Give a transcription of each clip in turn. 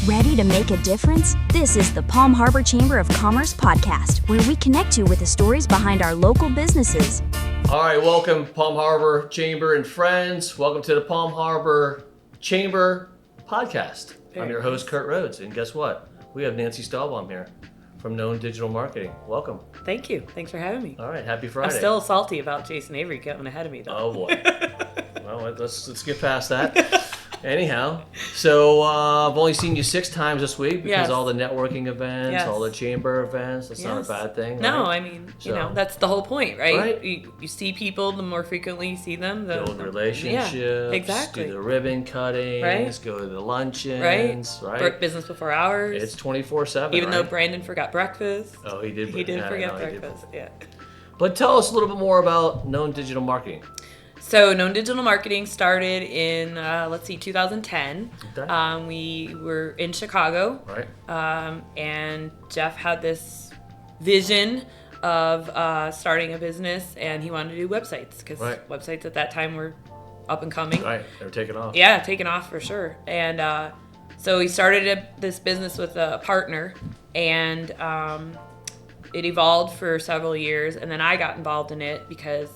Ready to make a difference? This is the Palm Harbor Chamber of Commerce podcast, where we connect you with the stories behind our local businesses. All right, welcome Palm Harbor Chamber and friends. Welcome to the Palm Harbor Chamber podcast. I'm your host, Kert Rhodes, and guess what? We have Nancy Stolbom here from Known Digital Marketing. Welcome. Thank you. Thanks for having me. All right, happy Friday. I'm still salty about Jason Avery getting ahead of me, though. Oh boy. Well, let's get past that. Anyhow, so I've only seen you 6 times this week because all the networking events, all the chamber events. That's not a bad thing. No, right? I mean, that's the whole point, right? You see people, the more frequently you see them, build relationships, exactly. do the ribbon cuttings, go to the luncheons, right? Business before hours. It's 24/7. Even though Brandon forgot breakfast. Oh, he did. He did forget breakfast. Yeah. But tell us a little bit more about Known Digital Marketing. So Known Digital Marketing started in 2010. Okay. We were in Chicago, right? And Jeff had this vision of starting a business, and he wanted to do websites because websites at that time were up and coming. Right, they were taking off. Yeah, taking off for sure. And so he started this business with a partner, and it evolved for several years, and then I got involved in it because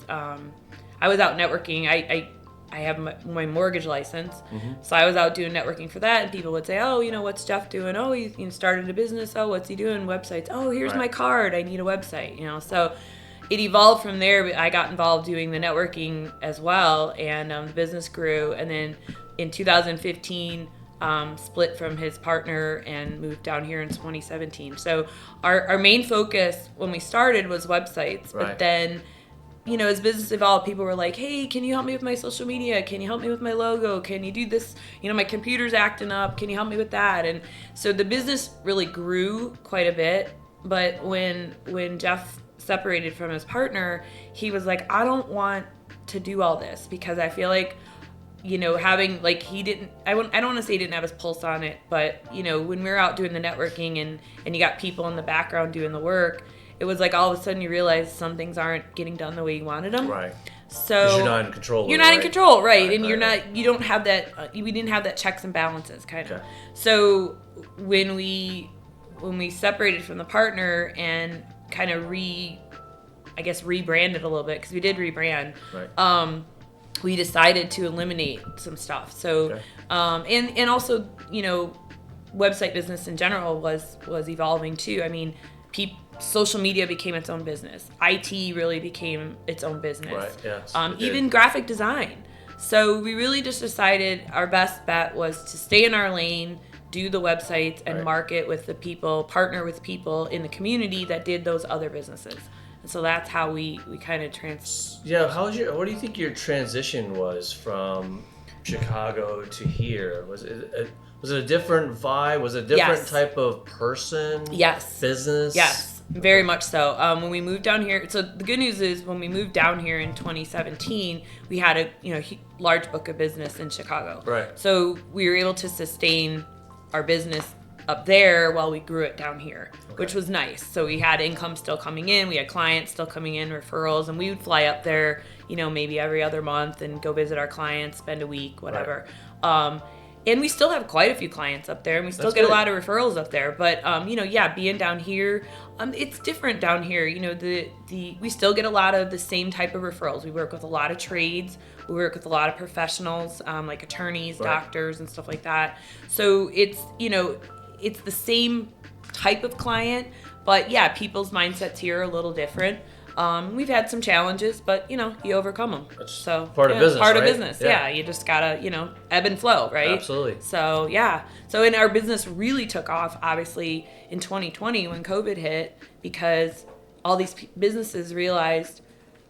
I was out networking. I have my mortgage license, so I was out doing networking for that, and people would say, oh, what's Jeff doing? Oh, he started a business. Oh, what's he doing? Websites. Oh, here's my card. I need a website, So it evolved from there, but I got involved doing the networking as well, and the business grew. And then in 2015, split from his partner and moved down here in 2017. So our main focus when we started was websites, but then as business evolved, people were like, hey, can you help me with my social media? Can you help me with my logo? Can you do this? My computer's acting up. Can you help me with that? And so the business really grew quite a bit. But when Jeff separated from his partner, he was like, I don't want to do all this because I feel like, having he didn't, I don't want to say he didn't have his pulse on it, but when we were out doing the networking and you got people in the background doing the work, it was like all of a sudden you realize some things aren't getting done the way you wanted them. Right. So you're not in control. You're not in control, right? And you're not. You don't have that. We didn't have that checks and balances kind of. Okay. So when we separated from the partner and kind of rebranded a little bit because we did rebrand. Right. We decided to eliminate some stuff. So and also website business in general was evolving too. I mean, social media became its own business. IT really became its own business. Right. Yes. Even graphic design. So we really just decided our best bet was to stay in our lane, do the websites, and market with the people, partner with people in the community that did those other businesses. And so that's how we kind of what do you think your transition was from Chicago to here? Was it a different vibe? Was it a different type of person? Yes. Business? Yes. Very much so. When we moved down here, so the good news is when we moved down here in 2017, we had a large book of business in Chicago. Right. So we were able to sustain our business up there while we grew it down here, which was nice. So we had income still coming in, we had clients still coming in, referrals, and we would fly up there, maybe every other month and go visit our clients, spend a week, whatever. Right. And we still have quite a few clients up there, and we still get a lot of referrals up there. But being down here, it's different down here. We still get a lot of the same type of referrals. We work with a lot of trades. We work with a lot of professionals, like attorneys, doctors, and stuff like that. So it's the same type of client, but people's mindsets here are a little different. We've had some challenges, but you overcome them. That's part of business. Part of business. Yeah, you just gotta ebb and flow, right? Absolutely. So our business really took off obviously in 2020 when COVID hit because all these businesses realized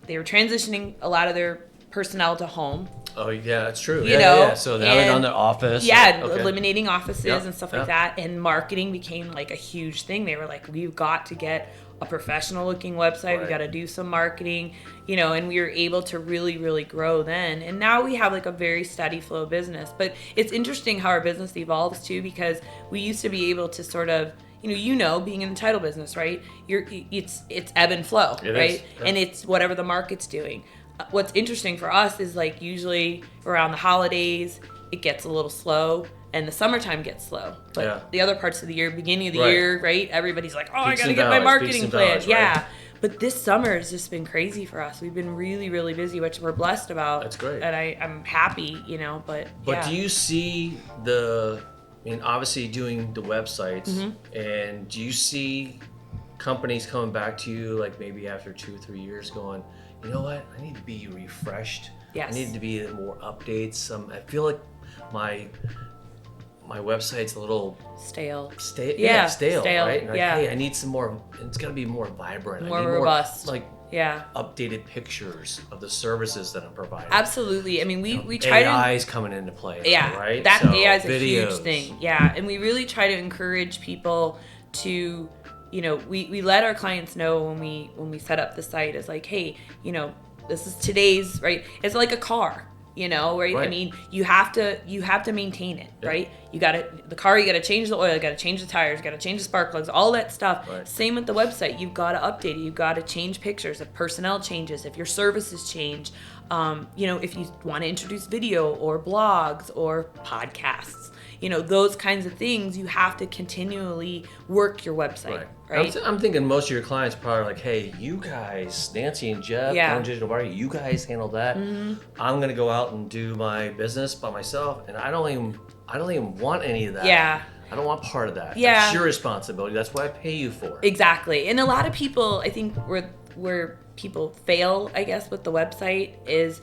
they were transitioning a lot of their personnel to home. Oh yeah, that's true. Yeah. So now they're on their office. Yeah, eliminating offices and stuff like that, and marketing became like a huge thing. They were like, we've got to get a professional looking website. Right. We got to do some marketing, and we were able to really, really grow then. And now we have like a very steady flow of business. But it's interesting how our business evolves too, because we used to be able to sort of, being in the title business, right? It's ebb and flow, right? Yeah. And it's whatever the market's doing. What's interesting for us is like usually around the holidays, it gets a little slow, and the summertime gets slow. But the other parts of the year, beginning of the year, right? Everybody's like, oh, Peaks I got to and get my valleys, marketing plan. valleys, right? Yeah. But this summer has just been crazy for us. We've been really, really busy, which we're blessed about. That's great. And I'm happy, you know, but do you see obviously doing the websites, and do you see companies coming back to you like maybe after 2 or 3 years going, you know what, I need to be refreshed. Yes. I need to be more updates. I feel like my website's a little stale. Stale, stale, right? And yeah. hey, I need some more. It's got to be more vibrant, more I need robust, more, updated pictures of the services that I'm providing. Absolutely. I mean, we try AI's coming into play. Yeah, right. That so, AI is a videos. huge thing. Yeah, and we really try to encourage people to, you know, we let our clients know when we set up the site is like, hey, you know, this is today's, right? It's like a car. You know, right? I mean, you have to maintain it, right? You got to change the oil, you got to change the tires, you got to change the spark plugs, all that stuff. Right. Same with the website. You've got to update it. You've got to change pictures if personnel changes, if your services change. You know, if you want to introduce video or blogs or podcasts, you know, those kinds of things, you have to continually work your website, right? I'm thinking most of your clients are probably like, hey, you guys, Nancy and Jeff, Digital Marketing, you guys handle that. I'm gonna go out and do my business by myself, and I don't even want any of that. Yeah. I don't want part of that. Yeah. That's your responsibility. That's what I pay you for. Exactly. And a lot of people, I think where people fail, I guess, with the website is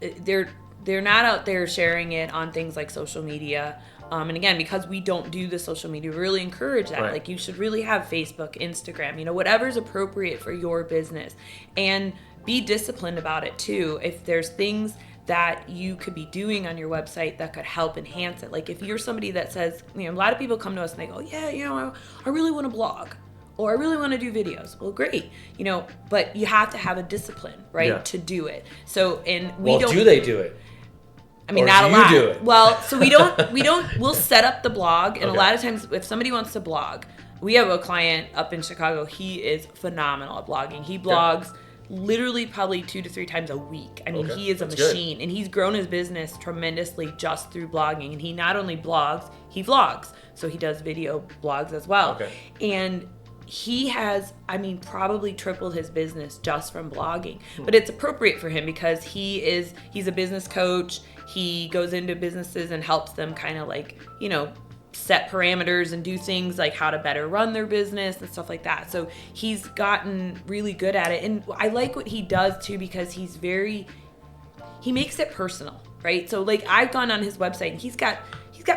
they're not out there sharing it on things like social media. And again, because we don't do the social media, we really encourage that. Right. Like, you should really have Facebook, Instagram, you know, whatever's appropriate for your business. And be disciplined about it too. If there's things that you could be doing on your website that could help enhance it. Like, if you're somebody that says, you know, a lot of people come to us and they go, yeah, you know, I really want to blog, or I really want to do videos. Well, great, you know, but you have to have a discipline, right, to do it. So, and do they do it? I mean, or not do a lot. You do it? Well, so we'll set up the blog, and a lot of times if somebody wants to blog, we have a client up in Chicago, he is phenomenal at blogging. He blogs literally probably 2 to 3 times a week. I mean, he is a machine, and he's grown his business tremendously just through blogging. And he not only blogs, he vlogs. So he does video blogs as well. Okay. And he has, I mean, probably tripled his business just from blogging. But it's appropriate for him because he's a business coach. He goes into businesses and helps them kind of like, you know, set parameters and do things like how to better run their business and stuff like that. So he's gotten really good at it. And I like what he does too, because he makes it personal, right? So like, I've gone on his website and he's got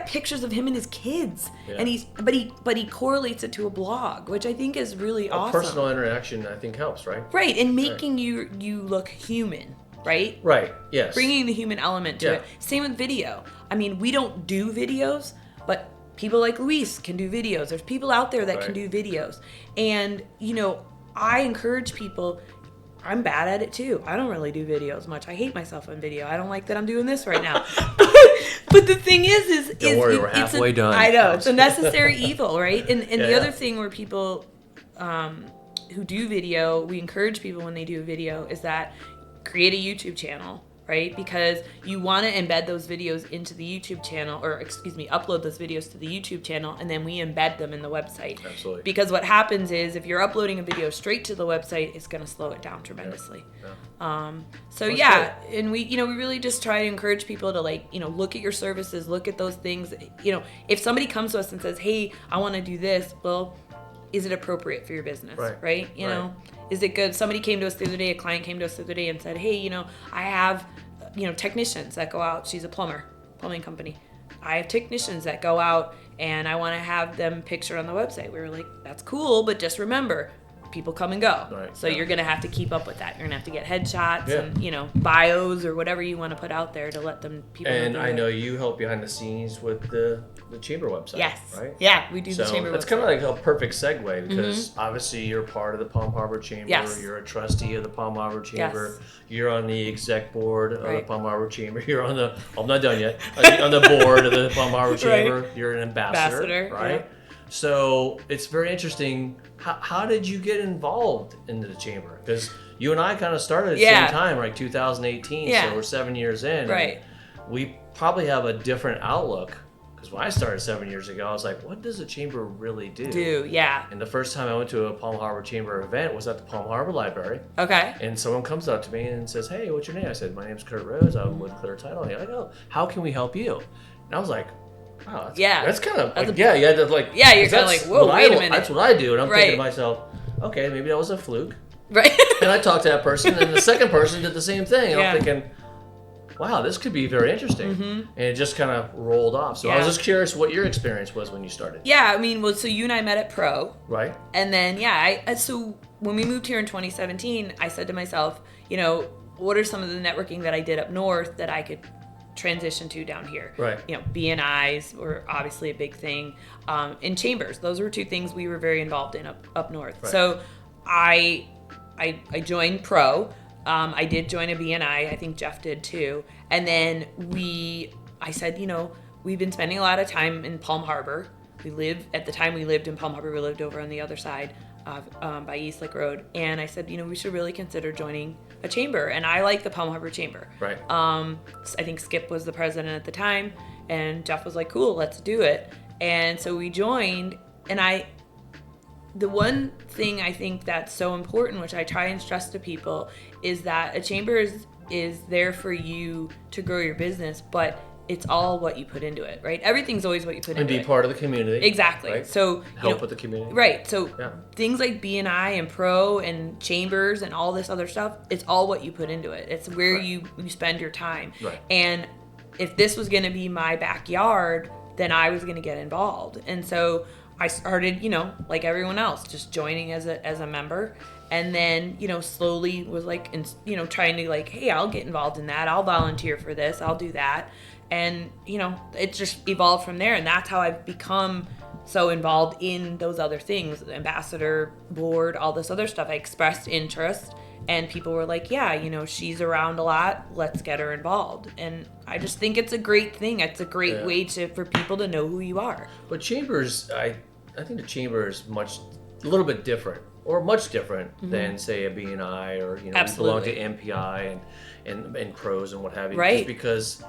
pictures of him and his kids, and but he correlates it to a blog, which I think is really awesome. Personal interaction, I think, helps, right? Right, and making you look human, right? Right. Yes. Bringing the human element to it. Same with video. I mean, we don't do videos, but people like Luis can do videos. There's people out there that can do videos, and you know, I encourage people. I'm bad at it too. I don't really do videos much. I hate myself on video. I don't like that I'm doing this right now. But the thing is don't worry, we're halfway done. I know, it's a necessary evil, right? And the other thing where people who do video, we encourage people when they do a video is that create a YouTube channel, right? Because you want to embed those videos into the YouTube channel, or upload those videos to the YouTube channel, and then we embed them in the website. Absolutely. Because what happens is if you're uploading a video straight to the website, it's going to slow it down tremendously. And we really just try to encourage people to, like, you know, look at your services, look at those things. You know, if somebody comes to us and says, hey, I want to do this, well, is it appropriate for your business, right? You know, is it good? Somebody came to us the other day, a client came to us the other day and said, hey, you know, I have, you know, technicians that go out. She's a plumbing company. I have technicians that go out and I want to have them pictured on the website. We were like, that's cool, but just remember, people come and go. Right. So you're going to have to keep up with that. You're going to have to get headshots and, you know, bios or whatever you want to put out there to let them people And know. I know you help behind the scenes with the chamber website. Yes. Right? Yeah, we do the chamber website. That's kind of like a perfect segue, because obviously you're part of the Palm Harbor Chamber. Yes. You're a trustee of the Palm Harbor Chamber. Yes. You're on the exec board of the Right. Palm Harbor Chamber. You're on the, I'm not done yet, on the board of the Palm Harbor Chamber. You're an ambassador, right? Yeah. So it's very interesting. How did you get involved into the chamber? Because you and I kind of started at the same time, like 2018. Yeah. So we're 7 years in. Right. We probably have a different outlook. Because when I started 7 years ago, I was like, what does a chamber really do? Yeah. And the first time I went to a Palm Harbor Chamber event was at the Palm Harbor Library. Okay. And someone comes up to me and says, hey, what's your name? I said, my name's Kert Rhodes. I'm with Clear Title. And they're like, oh, how can we help you? And I was like, wow, that's kind of, like, you're kind of like, whoa, wait a minute. That's what I do. And I'm thinking to myself, okay, maybe that was a fluke. Right. And I talked to that person, and the second person did the same thing. And I'm thinking, wow, this could be very interesting. And it just kind of rolled off. So I was just curious what your experience was when you started. Yeah, I mean, well, so you and I met at Pro. Right. And then, so when we moved here in 2017, I said to myself, what are some of the networking that I did up north that I could transition to down here? Right. B&Is were obviously a big thing. And chambers, those were two things we were very involved in up north. Right. So I joined Pro. I did join a BNI. I think Jeff did too. And then I said, we've been spending a lot of time in Palm Harbor. At the time we lived in Palm Harbor, we lived over on the other side by East Lake Road. And I said, we should really consider joining a chamber. And I like the Palm Harbor Chamber. Right. I think Skip was the president at the time. And Jeff was like, cool, let's do it. And so we joined. And the one thing I think that's so important, which I try and stress to people, is that a chamber is there for you to grow your business, but it's all what you put into it, right? Everything's always what you put into it. And be part of the community. Exactly. Right? So help with the community. Right. So things like BNI and Pro and chambers and all this other stuff, it's all what you put into it. It's where you spend your time. Right. And if this was going to be my backyard, then I was going to get involved. And so I started, like everyone else, just joining as a member, and then, slowly was like, trying to like, hey, I'll get involved in that. I'll volunteer for this. I'll do that. And, it just evolved from there. And that's how I've become so involved in those other things, ambassador, board, all this other stuff. I expressed interest, and people were like, yeah, she's around a lot. Let's get her involved. And I just think it's a great thing. It's a great way for people to know who you are. But chambers, I think the chamber is a little bit different, or much different than, say, a BNI, or you belong to MPI and Pros and what have you. Right. Just because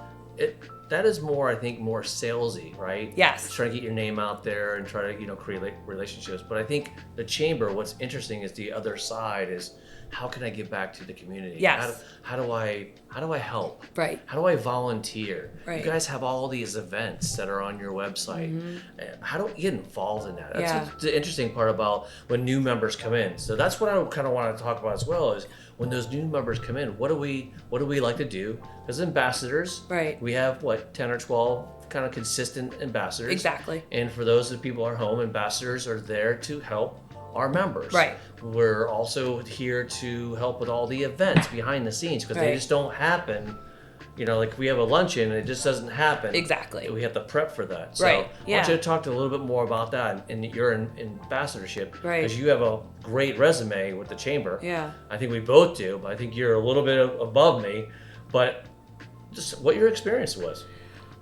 that is more, I think, more salesy, right? Yes. Trying to get your name out there and try to create relationships. But I think the chamber, what's interesting is the other side is, how can I give back to the community? Yes. How do I help? Right. How do I volunteer? Right. You guys have all these events that are on your website. How do you get involved in that? That's the interesting part about when new members come in. So that's what I kind of want to talk about as well, is when those new members come in, what do we like to do? As ambassadors, we have 10 or 12 kind of consistent ambassadors. Exactly. And for those of people at home, ambassadors are there to help our members. Right. We're also here to help with all the events behind the scenes, because they just don't happen. Like we have a luncheon and it just doesn't happen. Exactly. We have to prep for that. So right. I want you to talk a little bit more about that and your ambassadorship. Right. Because you have a great resume with the chamber. Yeah. I think we both do, but I think you're a little bit above me. But just what your experience was.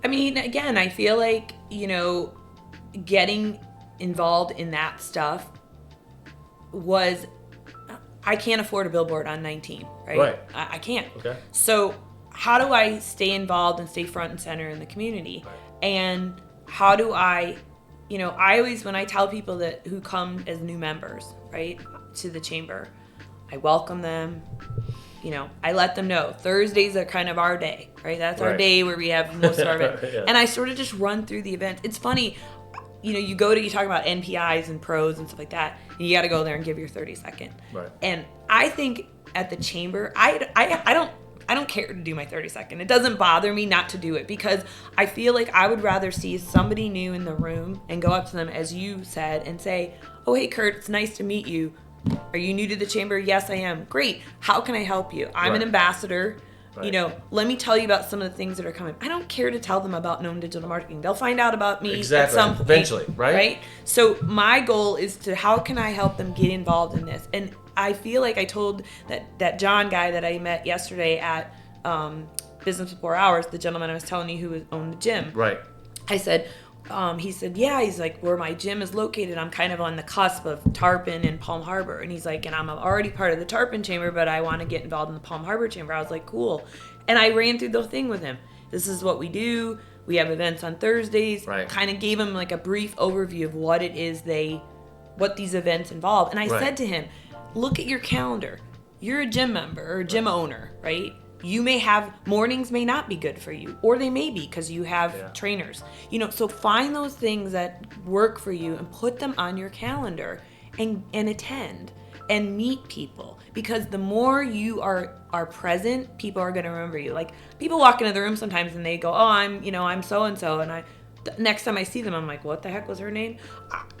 I mean, again, I feel like, getting involved in that stuff I can't afford a billboard on 19, right? Right. I can't. Okay. So how do I stay involved and stay front and center in the community? Right. And how do I always, when I tell people who come as new members, right, to the chamber, I welcome them. I let them know Thursdays are kind of our day, right? That's our day where we have most of our event. And I sort of just run through the event. It's funny. You talk about NPIs and Pros and stuff like that, and you got to go there and give your 30-second. Right. And I think at the chamber, I don't care to do my 30-second. It doesn't bother me not to do it, because I feel like I would rather see somebody new in the room and go up to them, as you said, and say, oh, hey, Kurt, it's nice to meet you. Are you new to the chamber? Yes, I am. Great. How can I help you? I'm an ambassador. Right. Let me tell you about some of the things that are coming. I don't care to tell them about known digital marketing. They'll find out about me at some point. Eventually, right? So my goal is how can I help them get involved in this? And I feel like I told that John guy that I met yesterday at Business Before Hours, the gentleman I was telling you who owned the gym. Right. I said, he said, yeah, he's like, where my gym is located, I'm kind of on the cusp of Tarpon and Palm Harbor. And he's like, and I'm already part of the Tarpon chamber, but I want to get involved in the Palm Harbor chamber. I was like, cool. And I ran through the thing with him. this is what we do. We have events on Thursdays. Right. Kind of gave him like a brief overview of what it is what these events involve. And I said to him, look at your calendar. You're a gym member or a gym owner, right? You may have, mornings may not be good for you, or they may be because you have trainers. So find those things that work for you and put them on your calendar and attend and meet people. Because the more you are present, people are going to remember you. Like, people walk into the room sometimes and they go, oh, I'm so-and-so, and next time I see them, I'm like, what the heck was her name?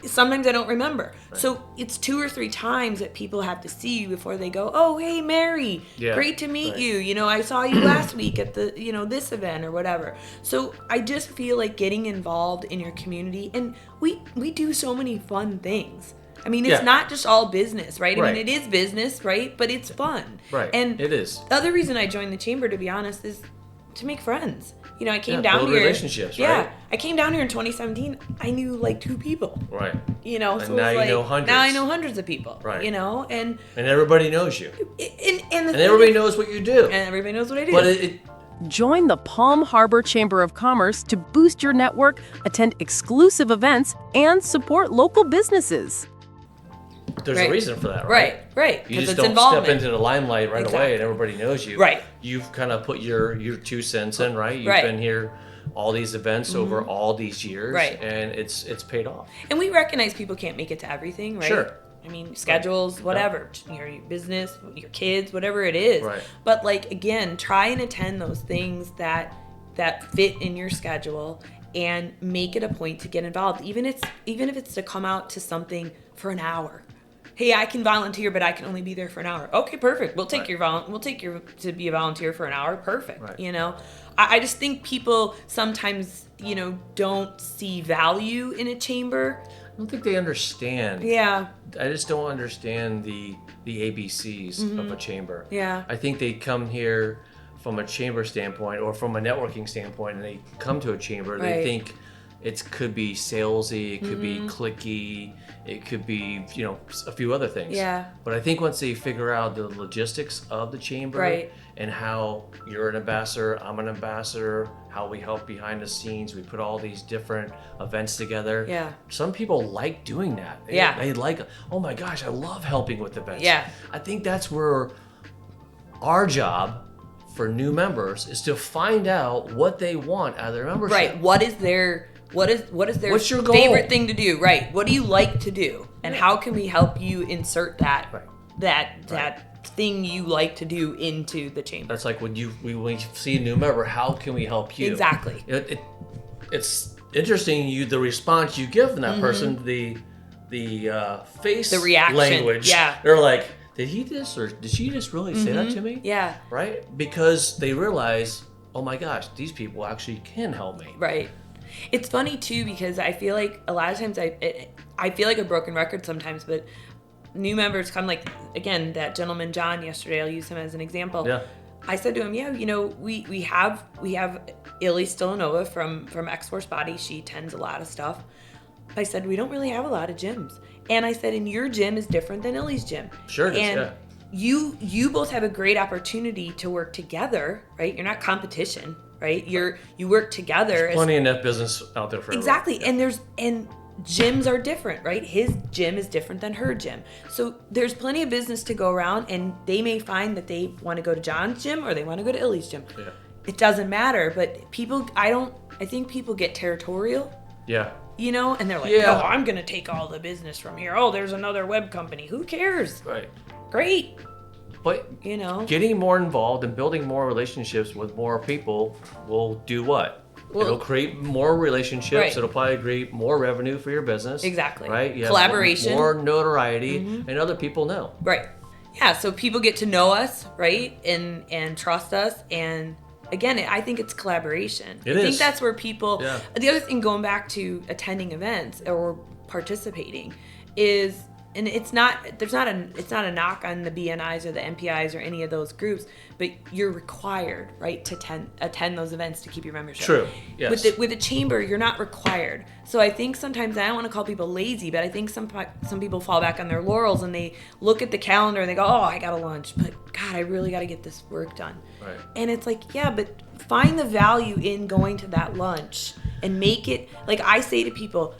Sometimes I don't remember. Right. So it's 2 or 3 times that people have to see you before they go, oh, hey, Mary, great to meet you. I saw you last week at the, this event or whatever. So I just feel like getting involved in your community, and we do so many fun things. I mean, it's not just all business, right? I mean, it is business, right? But it's fun. Right. And it is. The other reason I joined the chamber, to be honest, is to make friends. I came down build here. Relationships, right? Yeah, I came down here in 2017. I knew like 2 people. Right. So and now you know hundreds. Now I know hundreds of people. Right. And everybody knows you. And everybody knows what you do. And everybody knows what I do. But Join the Palm Harbor Chamber of Commerce to boost your network, attend exclusive events, and support local businesses. There's a reason for that, right? Right. You just don't step into the limelight right away and everybody knows you. Right. You've kind of put your 2 cents in, right? You've been here all these events over all these years, and it's paid off. And we recognize people can't make it to everything, right? Sure. I mean, schedules, whatever, your business, your kids, whatever it is. Right. But again, try and attend those things that fit in your schedule and make it a point to get involved. Even if it's to come out to something for an hour. Hey, I can volunteer, but I can only be there for an hour. Okay, perfect. We'll take we'll take you to be a volunteer for an hour. Perfect. Right. I just think people sometimes, don't see value in a chamber. I don't think they understand. Yeah. I just don't understand the ABCs of a chamber. Yeah. I think they come here from a chamber standpoint or from a networking standpoint, and they come to a chamber, they think it could be salesy, it could be cliquey, it could be, a few other things. Yeah. But I think once they figure out the logistics of the chamber and how you're an ambassador, I'm an ambassador, how we help behind the scenes, we put all these different events together. Yeah. Some people like doing that. They like, oh my gosh, I love helping with events. Yeah. I think that's where our job for new members is to find out what they want out of their membership. Right. What is their What's your goal? favorite thing to do? Right. What do you like to do? And how can we help you insert that that thing you like to do into the chamber? That's like when you see a new member, how can we help you? Exactly. It's interesting the response you give from that person, the face, the reaction, language. Yeah. They're like, did he just or did she just really say that to me? Yeah. Right? Because they realize, oh my gosh, these people actually can help me. Right. It's funny too because I feel like a lot of times I feel like a broken record sometimes, but new members come, like again that gentleman John yesterday. I'll use him as an example. Yeah. I said to him, we have Illy Stolanova from X-Force Body. She attends a lot of stuff. I said we don't really have a lot of gyms, and I said, and your gym is different than Illy's gym. Sure it is. And you both have a great opportunity to work together, right? You're not competition. Right, you work together. There's plenty of net business out there for everyone. Exactly, and gyms are different, right? His gym is different than her gym, so there's plenty of business to go around, and they may find that they want to go to John's gym or they want to go to Illy's gym. Yeah. It doesn't matter, but I think people get territorial. Yeah. And they're like, oh, I'm gonna take all the business from here. Oh, there's another web company. Who cares? Right. Great. But getting more involved and building more relationships with more people will do what? It'll create more relationships. Right. It'll probably create more revenue for your business. Exactly. Right? You Collaboration. Have more notoriety, and other people know. Right. Yeah. So people get to know us, right, and trust us. And again, I think it's collaboration. I think that's where people. Yeah. The other thing, going back to attending events or participating, is and it's not a knock on the BNIs or the MPIs or any of those groups, but you're required, right, to attend those events to keep your membership. True. Yes. With a chamber, you're not required. So I think sometimes, I don't want to call people lazy, but I think some people fall back on their laurels and they look at the calendar and they go, oh, I got a lunch, but God, I really got to get this work done. Right. And it's like, yeah, but find the value in going to that lunch and make it, like I say to people,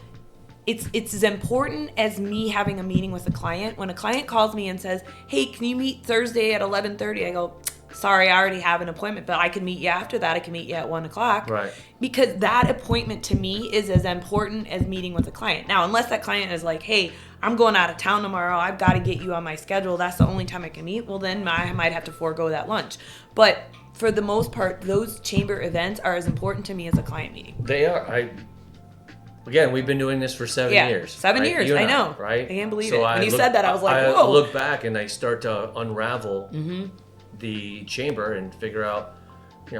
it's as important as me having a meeting with a client. When a client calls me and says, hey, can you meet Thursday at 11:30? I go, sorry, I already have an appointment, but I can meet you after that. I can meet you at 1 o'clock. Right. Because that appointment to me is as important as meeting with a client. Now, unless that client is like, hey, I'm going out of town tomorrow, I've got to get you on my schedule, that's the only time I can meet, well, then I might have to forego that lunch. But for the most part, those chamber events are as important to me as a client meeting. They are. Again, we've been doing this for 7 years. 7 right? years, You and I know. Right? I can't believe it. When you said that, I was like, I whoa. look back and I start to unravel the chamber and figure out,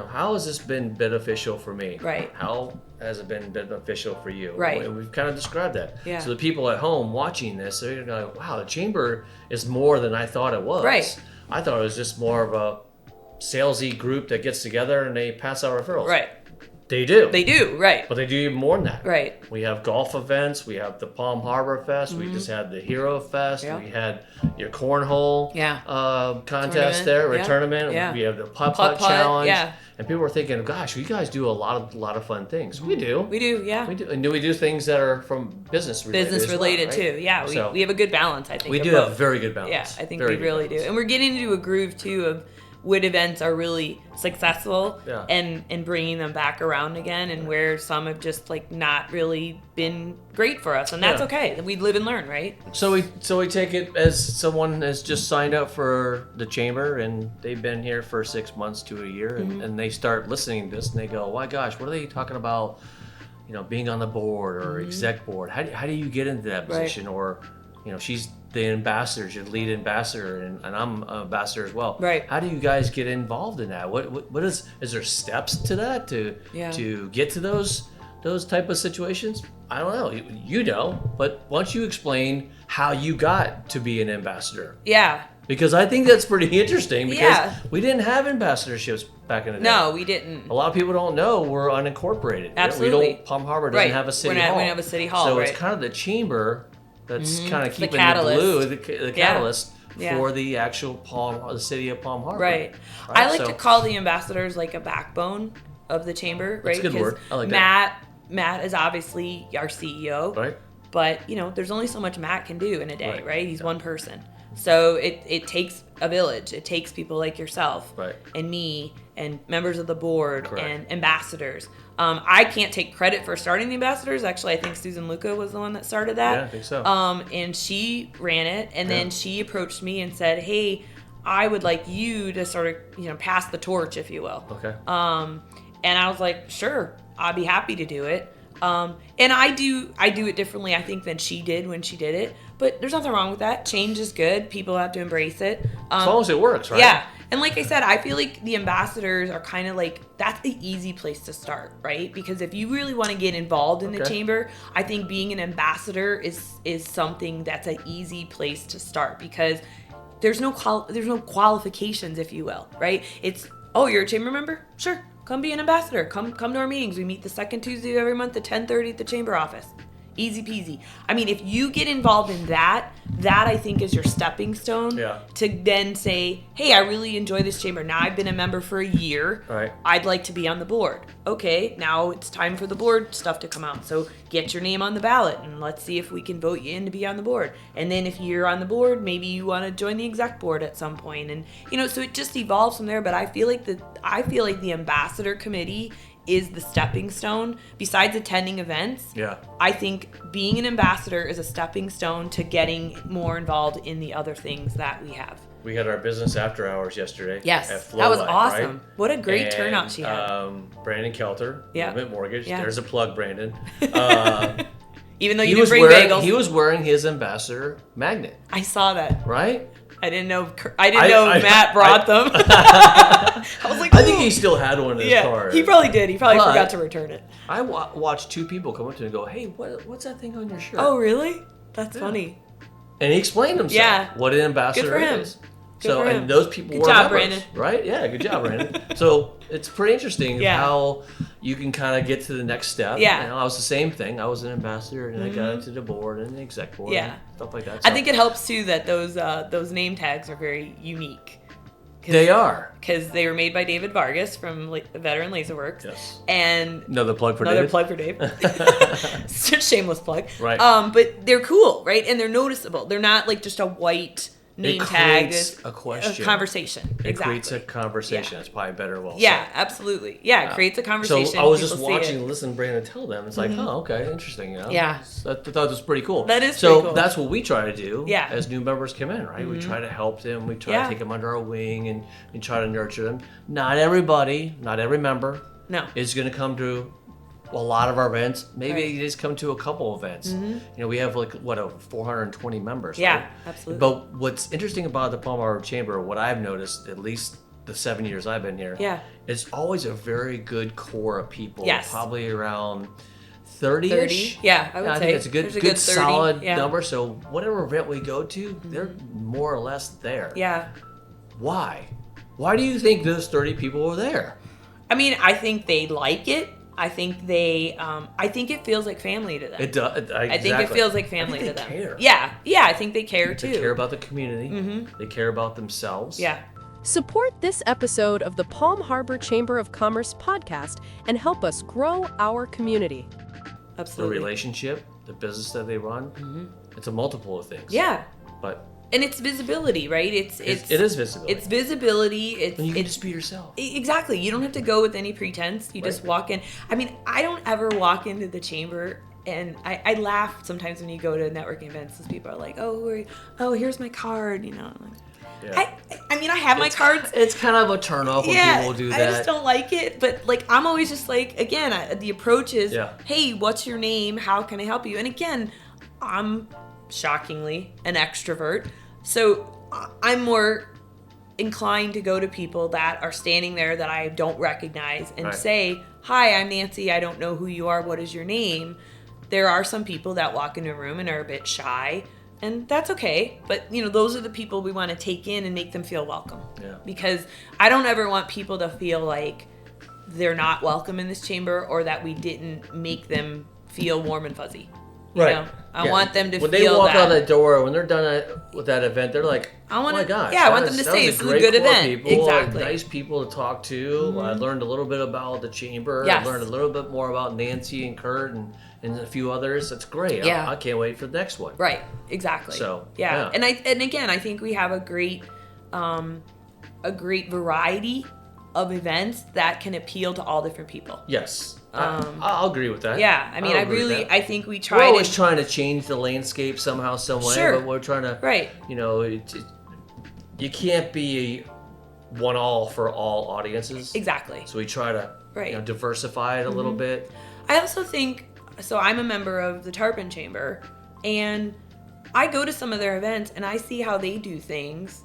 how has this been beneficial for me? Right. How has it been beneficial for you? Right. And we've kind of described that. Yeah. So the people at home watching this, they're going to go, wow, the chamber is more than I thought it was. Right. I thought it was just more of a salesy group that gets together and they pass out referrals. Right. They do. They do, right. But they do even more than that. Right. We have golf events. We have the Palm Harbor Fest. We just had the Hero Fest. Yeah. We had your cornhole contest Tournament. tournament. Yeah. We have the putt challenge. Yeah. And people were thinking, gosh, you guys do a lot of fun things. We do. We do, yeah. We do. And we do things that are from business related. Business related as well, right? too. Yeah, So we have a good balance, I think. we of do both. have a very good balance. Yeah, I think Very we good really do. balance. And we're getting into a groove too of what events are really successful Yeah. and bringing them back around again, and where some have just like not really been great for us, and that's Yeah. okay. We live and learn, right? So we take it as someone has just signed up for the chamber and they've been here for 6 months to a year, and they start listening to this and they go, "Oh my gosh, what are they talking about? Being on the board or exec board. How do you get into that position?" Or, she's the ambassador, she's the lead ambassador, and I'm an ambassador as well. Right. How do you guys get involved in that? What is there steps to that to get to those type of situations? I don't know. You know, but why don't you explain how you got to be an ambassador? Yeah. Because I think that's pretty interesting because Yeah. we didn't have ambassadorships back in the day. No, we didn't. A lot of people don't know we're unincorporated. Absolutely. Palm Harbor doesn't have a city hall. We don't have a city hall, So right. it's kind of the chamber that's kind of It's the keeping catalyst. the catalyst Yeah. for the actual the city of Palm Harbor. Right. I like to call the ambassadors like a backbone of the chamber, right? That's a good word. I like Matt is obviously our CEO. Right. But, there's only so much Matt can do in a day, Right. right? He's one person. So it takes a village. It takes people like yourself Right. and me and members of the board Correct. and ambassadors. I can't take credit for starting the ambassadors. Actually, I think Susan Luca was the one that started that. Yeah, I think so. And she ran it, and then she approached me and said, hey, I would like you to sort of, pass the torch, if you will. Okay. And I was like, sure, I'd be happy to do it. And I do it differently, I think, than she did when she did it. But there's nothing wrong with that. Change is good. People have to embrace it. As long as it works, right? Yeah. And like I said, I feel like the ambassadors are kind of like, that's the easy place to start, right? Because if you really want to get involved in the chamber, I think being an ambassador is something that's an easy place to start, because there's no qualifications, if you will, right? It's, oh, you're a chamber member? Sure. Come be an ambassador. Come to our meetings. We meet the second Tuesday of every month at 10:30 at the chamber office. Easy peasy. I mean, if you get involved in that I think is your stepping stone to then say, hey, I really enjoy this chamber. Now I've been a member for a year. Right. I'd like to be on the board. Okay, now it's time for the board stuff to come out. So get your name on the ballot and let's see if we can vote you in to be on the board. And then if you're on the board, maybe you want to join the exec board at some point. And so it just evolves from there. But I feel like the ambassador committee is the stepping stone. Besides attending events, I think being an ambassador is a stepping stone to getting more involved in the other things that we have. We had our business after hours yesterday. Yes, at Flow that was Light, awesome. Right? What a great turnout she had. Brandon Kelter, Movement Mortgage. Yeah. There's a plug, Brandon. Even though you didn't bring bagels. He was wearing his ambassador magnet. I saw that. Right? I didn't know Matt brought them. I was like, I think he still had one in his car. He probably did. He probably forgot to return it. I watched two people come up to him and go, hey, what's that thing on your shirt? Oh, really? That's funny. And he explained himself. Yeah. What an ambassador Good for him. is. Good So for him. and those people Good were job, members, Brandon. right? Yeah, good job, Brandon. So it's pretty interesting Yeah. how you can kind of get to the next step. Yeah. You know, I was the same thing. I was an ambassador, and I got into the board and the exec board, Yeah. and stuff like that. I So think it helps too that those name tags are very unique. they are. Because they were made by David Vargas from Veteran Laserworks. Yes. And Another plug for another David. plug for Dave. Shameless plug. Right. But they're cool, right? And they're noticeable. They're not like just a white name tag. creates a question. Conversation. It Exactly. creates a conversation. Yeah. That's probably better. Well Yeah, said. absolutely. Yeah, it creates a conversation. So I was just People see watching, it. listening to Brandon tell them. It's like, oh, okay, interesting. You know? Yeah. I thought that was pretty cool. That is so pretty cool. that's what we try to do. Yeah. As new members come in, right? We try to help them. We try Yeah. to take them under our wing and try to nurture them. Not everybody, not every member No. is going to come to a lot of our events. Maybe Right. you just come to a couple events. You know, we have like over 420 members. Yeah, right? absolutely. But what's interesting about the Palm Harbor Chamber, what I've noticed, at least the 7 years I've been here, Yeah. it's always a very good core of people. Yes. Probably around 30-ish. 30? Yeah, I would I say. think it's a good, There's a good, good 30, solid yeah. number. So whatever event we go to, they're more or less there. Yeah. Why? Why do you think those 30 people are there? I mean, I think they like it. I think they, I think it feels like family to them. It does. Exactly. I think it feels like family I think to they them. care. Yeah, I think they care too. They care about the community. They care about themselves. Yeah. Support this episode of the Palm Harbor Chamber of Commerce podcast and help us grow our community. The Absolutely. relationship, the business that they run, it's a multiple of things. Yeah. But And it's visibility, right? It is visibility. It's visibility. and you can it's just be yourself. Exactly. You don't have to go with any pretense. You just Right. walk in. I mean, I don't ever walk into the chamber and I laugh sometimes when you go to networking events because people are like, oh, who are you? Oh, here's my card, you know. I'm like, Yeah. I mean, I have my cards. It's kind of a turnoff when people do that. I just don't like it. But like, I'm always just like, again, the approach is, Yeah. hey, what's your name? How can I help you? And again, I'm shockingly an extrovert. So I'm more inclined to go to people that are standing there that I don't recognize and Right. say, hi, I'm Nancy. I don't know who you are. What is your name? There are some people that walk into a room and are a bit shy. And that's okay. But, you know, those are the people we want to take in and make them feel welcome. Yeah. Because I don't ever want people to feel like they're not welcome in this chamber or that we didn't make them feel warm and fuzzy. You know? I want them to when feel they walk that. out that door, when they're done with that event, they're like, I wanna- oh my gosh. yeah, I want that them to that say was this is a great good core event. People, Exactly. Nice people to talk to. I learned a little bit about the chamber. Yes. I learned a little bit more about Nancy and Kert and a few others. That's great. Yeah. I can't wait for the next one. Right, exactly. So, yeah. yeah. And again, I think we have a great variety of events that can appeal to all different people. Yes. I'll agree with that. Yeah, I mean, I'll agree with that. I think we We're try always to. trying to change the landscape somehow, some way, Sure. but we're trying to, Right. you know, you can't be one all for all audiences. Exactly. So we try to Right. you know, diversify it a little bit. I also think, so I'm a member of the Tarpon Chamber, and I go to some of their events and I see how they do things,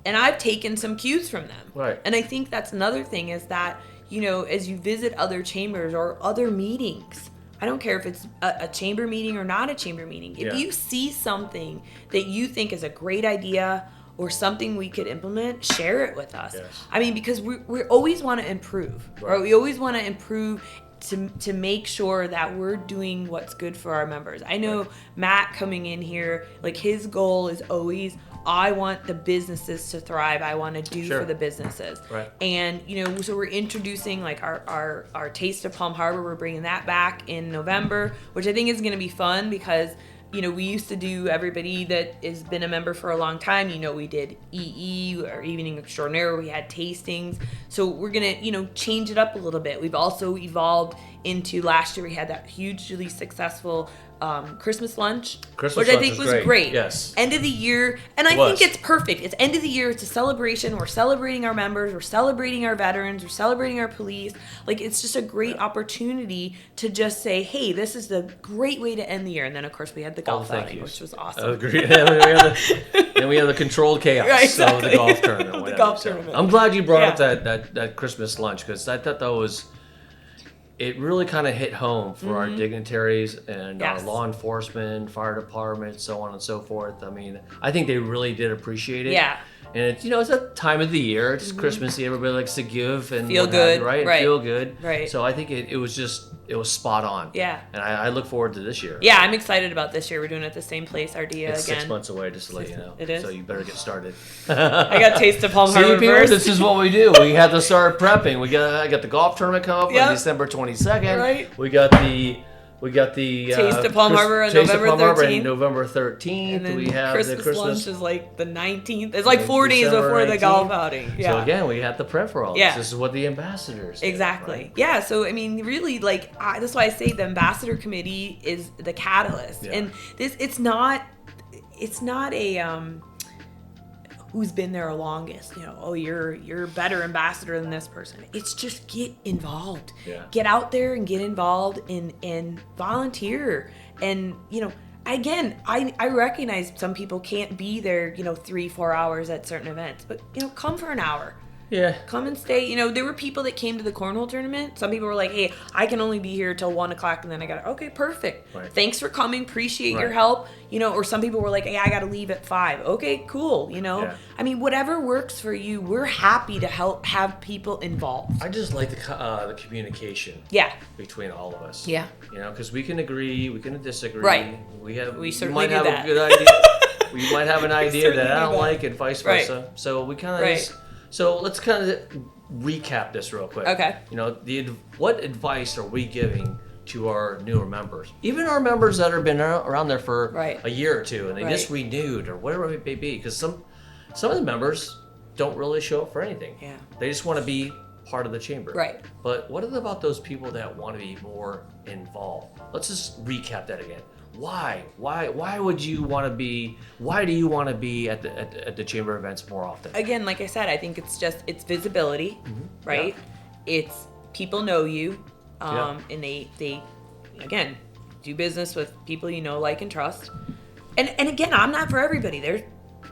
and I've taken some cues from them. Right. And I think that's another thing is that, you know, as you visit other chambers or other meetings, I don't care if it's a chamber meeting or not a chamber meeting. If Yeah. you see something that you think is a great idea or something we could implement, share it with us. Yes. I mean, because we always want to improve, right? Right. We always want to improve to make sure that we're doing what's good for our members. I know Matt coming in here, like his goal is always, I want the businesses to thrive. I want to do Sure. for the businesses. Right. And, you know, so we're introducing like our Taste of Palm Harbor. We're bringing that back in November, which I think is going to be fun because, you know, we used to do, everybody that has been a member for a long time, you know, we did EE or Evening Extraordinaire, where we had tastings. So we're going to, you know, change it up a little bit. We've also evolved into last year, we had that hugely successful Christmas lunch, Christmas which I lunch think was was great. great. Yes. End of the year. And I was. think it's perfect. It's end of the year. It's a celebration. We're celebrating our members. We're celebrating our veterans. We're celebrating our police. Like, it's just a great opportunity to just say, hey, this is the great way to end the year. And then, of course, we had the golf thank outing, yous. which was I awesome. agree. And we have the controlled chaos Right, exactly. of the golf tournament. The golf tournament. I'm glad you brought up Yeah. that Christmas lunch because I thought that was it really kind of hit home for our dignitaries and our Yes. law enforcement, fire department, so on and so forth. I mean, I think they really did appreciate it. Yeah. And it's, it's that time of the year. It's Christmassy. Everybody likes to give and Feel what have you, good, right? And right. feel good. Right. So I think it was spot on. Yeah. And I look forward to this year. Yeah, I'm excited about this year. We're doing it at the same place, Ardea It's again. 6 months away, just to let you know. It is? So you better get started. I got Taste of Palm See, Harbor Peter, first. this is what we do. We have to start prepping. I got the golf tournament coming up Yep. on December 22nd. Right. We got the Taste of Palm Harbor on Taste of November Palm Harbor 13th. on November 13th. And then We have Christmas, the Christmas lunch is like the 19th. It's like and 4 days December before the 19th. golf outing. Yeah. So again, we have to prep for all this. Yeah. This is what the ambassadors do, Exactly. right? Yeah. So I mean, really, like that's why I say the ambassador committee is the catalyst, Yeah. and it's not a who's been there longest. Oh, you're a better ambassador than this person. It's just get involved. Yeah. Get out there and get involved and volunteer. And again, I recognize some people can't be there 3-4 hours at certain events, but come for an hour. Yeah. Come and stay. There were people that came to the cornhole tournament. Some people were like, hey, I can only be here till 1 o'clock and then I got to, okay, perfect. Right. Thanks for coming. Appreciate your Right. help. Or some people were like, hey, I got to leave at 5. Okay, cool. Yeah. I mean, whatever works for you, we're happy to help have people involved. I just like the communication Yeah. between all of us. Yeah. Because we can agree, we can disagree. Right. We We you certainly might do have that. a good idea. We might have an idea certainly that I do don't that. like, and vice Right. versa. So we kind of Right. so let's kind of recap this real quick. Okay. What advice are we giving to our newer members, even our members that have been around there for Right. a year or two, and they just Right. renewed or whatever it may be? Because some of the members don't really show up for anything. Yeah. They just want to be part of the chamber. Right. But what about those people that want to be more involved? Let's just recap that again. Why would you want to be? Why do you want to be at the chamber events more often? Again, like I said, I think it's visibility, right? It's people know you, Yeah. and they again do business with people like and trust. And again, I'm not for everybody. There's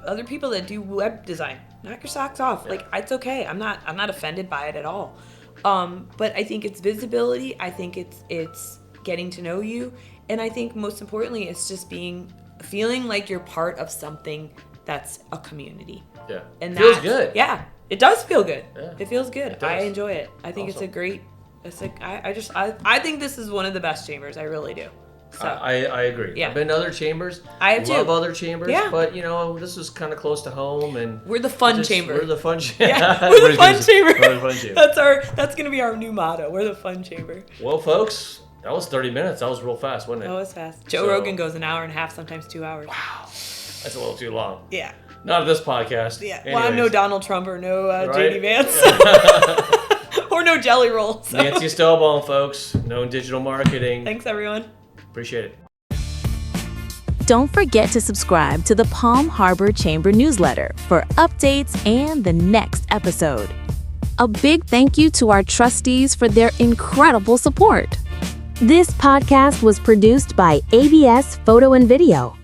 other people that do web design. Knock your socks off. Yeah. Like it's okay. I'm not offended by it at all. But I think it's visibility. I think it's getting to know you, and I think most importantly, it's just feeling like you're part of something that's a community. Yeah. And feels that's- good. Yeah, it does feel good. Yeah. It feels good. It does. I enjoy it. I think Awesome. it's a great. It's like I think this is one of the best chambers. I really do. So I agree. Yeah. I've been to other chambers. I have Love too. other chambers. Yeah. But this is kind of close to home, and we're the fun chamber. We're the fun chamber. Yeah, we're the fun chamber. We're the fun chamber. That's gonna be our new motto. We're the fun chamber. Well, folks, that was 30 minutes. That was real fast, wasn't it? That was fast. Joe So- Rogan goes an hour and a half, sometimes 2 hours. Wow. That's a little too long. Yeah. Not at this podcast. Yeah. Well, I'm no Anyways. Donald Trump or no Right? JD Vance or no Jelly Roll. So. Nancy Stolbom, folks. Known digital marketing. Thanks, everyone. Appreciate it. Don't forget to subscribe to the Palm Harbor Chamber newsletter for updates and the next episode. A big thank you to our trustees for their incredible support. This podcast was produced by ABS Photo and Video.